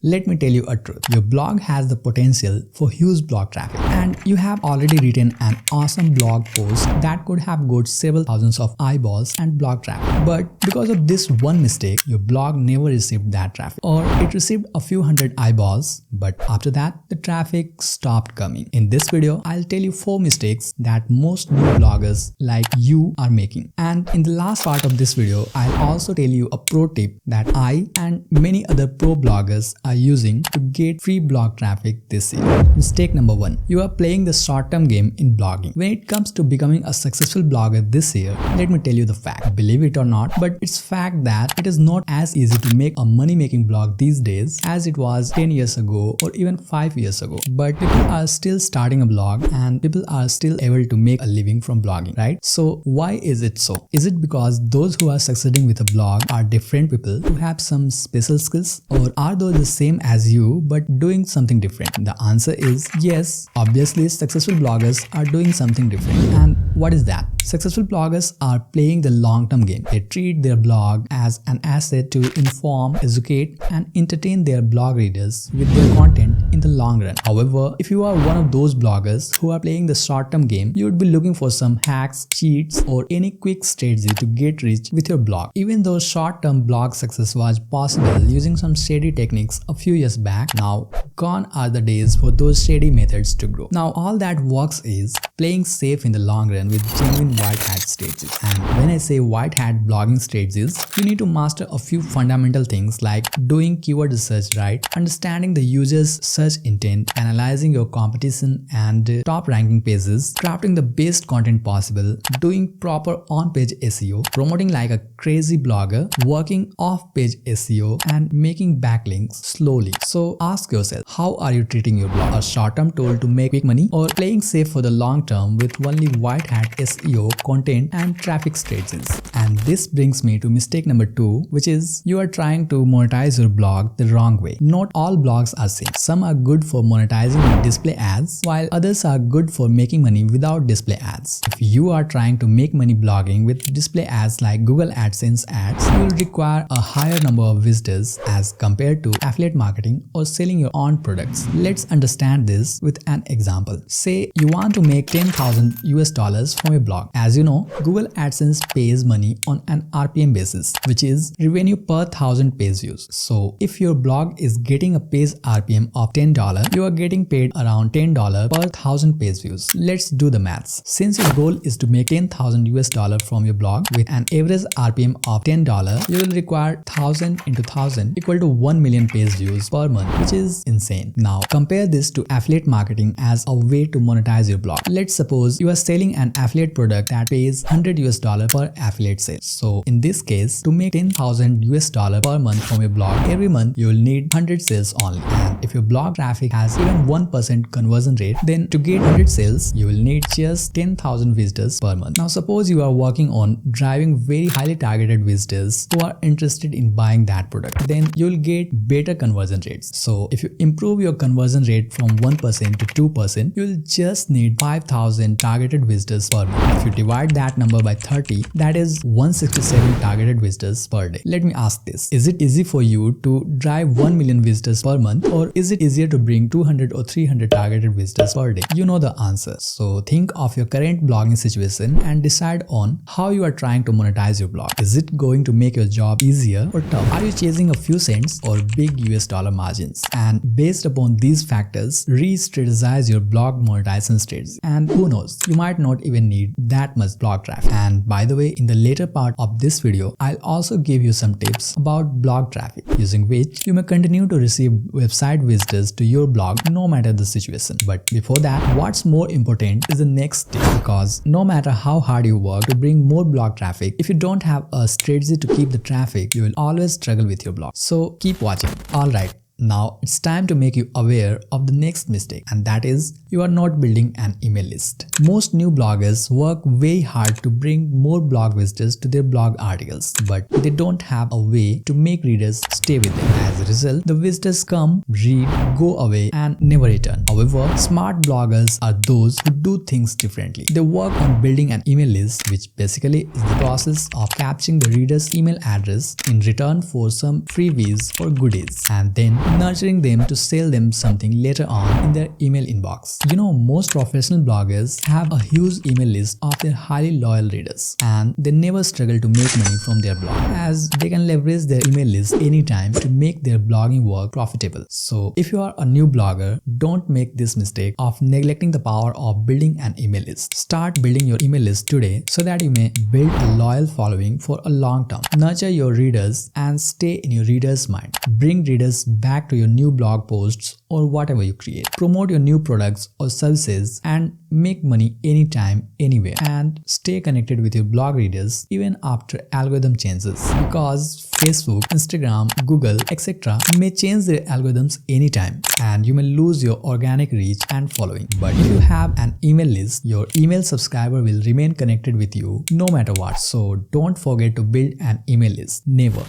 Let me tell you a truth. Your blog has the potential for huge blog traffic, and you have already written an awesome blog post that could have got several thousands of eyeballs and blog traffic. But because of this one mistake, your blog never received that traffic, or it received a few hundred eyeballs, but after that, the traffic stopped coming. In this video, I'll tell you 4 mistakes that most new bloggers like you are making. And in the last part of this video, I'll also tell you a pro tip that I and many other pro bloggers are using to get free blog traffic this year. Mistake number 1. You are playing the short-term game in blogging. When it comes to becoming a successful blogger this year, let me tell you the fact. Believe it or not, but it's fact that it is not as easy to make a money-making blog these days as it was 10 years ago or even 5 years ago. But people are still starting a blog and people are still able to make a living from blogging, right? So why is it so? Is it because those who are succeeding with a blog are different people who have some special skills, or are those the same as you but doing something different? The answer is yes. Obviously, successful bloggers are doing something different. And what is that? Successful bloggers are playing the long-term game. They treat their blog as an asset to inform, educate, and entertain their blog readers with their content in the long run. However, if you are one of those bloggers who are playing the short-term game, you would be looking for some hacks, cheats, or any quick strategy to get rich with your blog. Even though short-term blog success was possible using some shady techniques a few years back, now gone are the days for those shady methods to grow. Now all that works is playing safe in the long run with genuine white hat strategies. And when I say white hat blogging strategies, you need to master a few fundamental things like doing keyword research right, understanding the user's search intent, analyzing your competition and top ranking pages, crafting the best content possible, doing proper on-page SEO, promoting like a crazy blogger, working off-page SEO, and making backlinks slowly. So ask yourself, how are you treating your blog? A short-term tool to make quick money, or playing safe for the long term with only white hat SEO, content, and traffic strategies? And this brings me to mistake number 2, which is you are trying to monetize your blog the wrong way. Not all blogs are same. Some are good for monetizing with display ads, while others are good for making money without display ads. If you are trying to make money blogging with display ads like Google AdSense ads, you will require a higher number of visitors as compared to affiliate marketing or selling your own products. Let's understand this with an example. Say you want to make $10,000 from your blog. As you know, Google AdSense pays money on an RPM basis, which is revenue per 1,000 page views. So if your blog is getting a page RPM of $10, you are getting paid around $10 per 1,000 page views. Let's do the maths. Since your goal is to make $10,000 from your blog with an average RPM of $10, you will require 1,000 into 1,000 equal to 1 million page views per month, which is insane. Now compare this to affiliate marketing as a way to monetize your blog. Let's suppose you are selling an affiliate product that pays $100 per affiliate sale. So in this case, to make $10,000 per month from your blog, every month you will need 100 sales only. And if your blog traffic has even 1% conversion rate, then to get 100 sales, you will need just 10,000 visitors per month. Now suppose you are working on driving very highly targeted visitors who are interested in buying that product, then you will get better conversion rates. So if you improve your conversion rate from 1% to 2%, you will just need 5,000 targeted visitors per month. If you divide that number by 30, that is 167 targeted visitors per day. Let me ask this. Is it easy for you to drive 1 million visitors per month, or is it easier to bring 200 or 300 targeted visitors per day? You know the answer. So think of your current blogging situation and decide on how you are trying to monetize your blog. Is it going to make your job easier or tough? Are you chasing a few cents or big US dollar margins? And based upon these factors, re-strategize your blog monetization strategy. And who knows, you might not even need that much blog traffic. And by the way, in the later part of this video, I'll also give you some tips about blog traffic, using which you may continue to receive website visitors to your blog no matter the situation. But before that, what's more important is the next step, because no matter how hard you work to bring more blog traffic, if you don't have a strategy to keep the traffic, you will always struggle with your blog. So keep watching. Alright. Now it's time to make you aware of the next mistake, and that is you are not building an email list. Most new bloggers work very hard to bring more blog visitors to their blog articles, but they don't have a way to make readers stay with them. As a result, the visitors come, read, go away, and never return. However, smart bloggers are those who do things differently. They work on building an email list, which basically is the process of capturing the reader's email address in return for some freebies or goodies, and then nurturing them to sell them something later on in their email inbox. You know, most professional bloggers have a huge email list of their highly loyal readers, and they never struggle to make money from their blog, as they can leverage their email list anytime to make their blogging work profitable. So if you are a new blogger, don't make this mistake of neglecting the power of building an email list. Start building your email list today so that you may build a loyal following for a long term. Nurture your readers and stay in your readers' mind. Bring readers back to your new blog posts or whatever you create. Promote your new products or services and make money anytime, anywhere. And stay connected with your blog readers even after algorithm changes, because Facebook, Instagram, Google, etc. may change their algorithms anytime and you may lose your organic reach and following. But if you have an email list, your email subscriber will remain connected with you no matter what. So don't forget to build an email list. Never.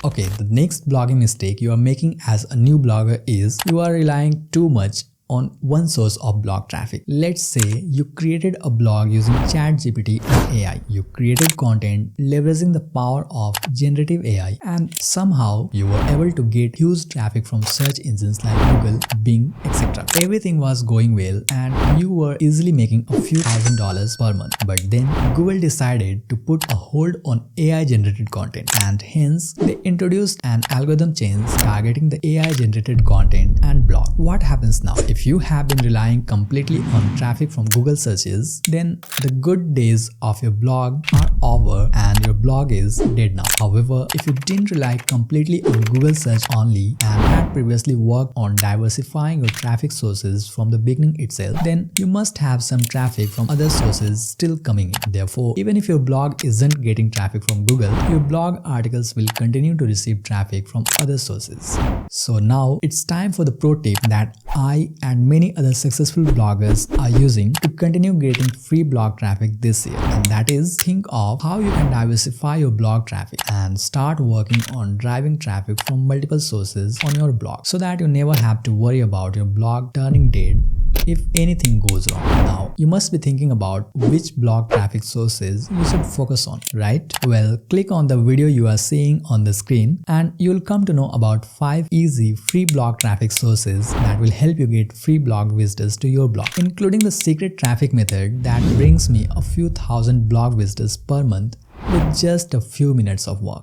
Okay, the next blogging mistake you are making as a new blogger is you are relying too much on one source of blog traffic. Let's say you created a blog using ChatGPT and AI. You created content leveraging the power of generative AI, and somehow you were able to get huge traffic from search engines like Google, Bing, etc. Everything was going well and you were easily making a few $1,000s per month. But then Google decided to put a hold on AI generated content, and hence they introduced an algorithm change targeting the AI generated content and blog. What happens now? If you have been relying completely on traffic from Google searches, then the good days of your blog are over and your blog is dead now. However, if you didn't rely completely on Google search only and had previously worked on diversifying your traffic sources from the beginning itself, then you must have some traffic from other sources still coming in. Therefore, even if your blog isn't getting traffic from Google, your blog articles will continue to receive traffic from other sources. So now it's time for the pro tip that I and many other successful bloggers are using to continue getting free blog traffic this year, and that is, think of how you can diversify your blog traffic and start working on driving traffic from multiple sources on your blog so that you never have to worry about your blog turning dead if anything goes wrong. Now, you must be thinking about which blog traffic sources you should focus on, right? Well, click on the video you are seeing on the screen and you'll come to know about 5 easy free blog traffic sources that will help you get free blog visitors to your blog, including the secret traffic method that brings me a few thousand blog visitors per month with just a few minutes of work.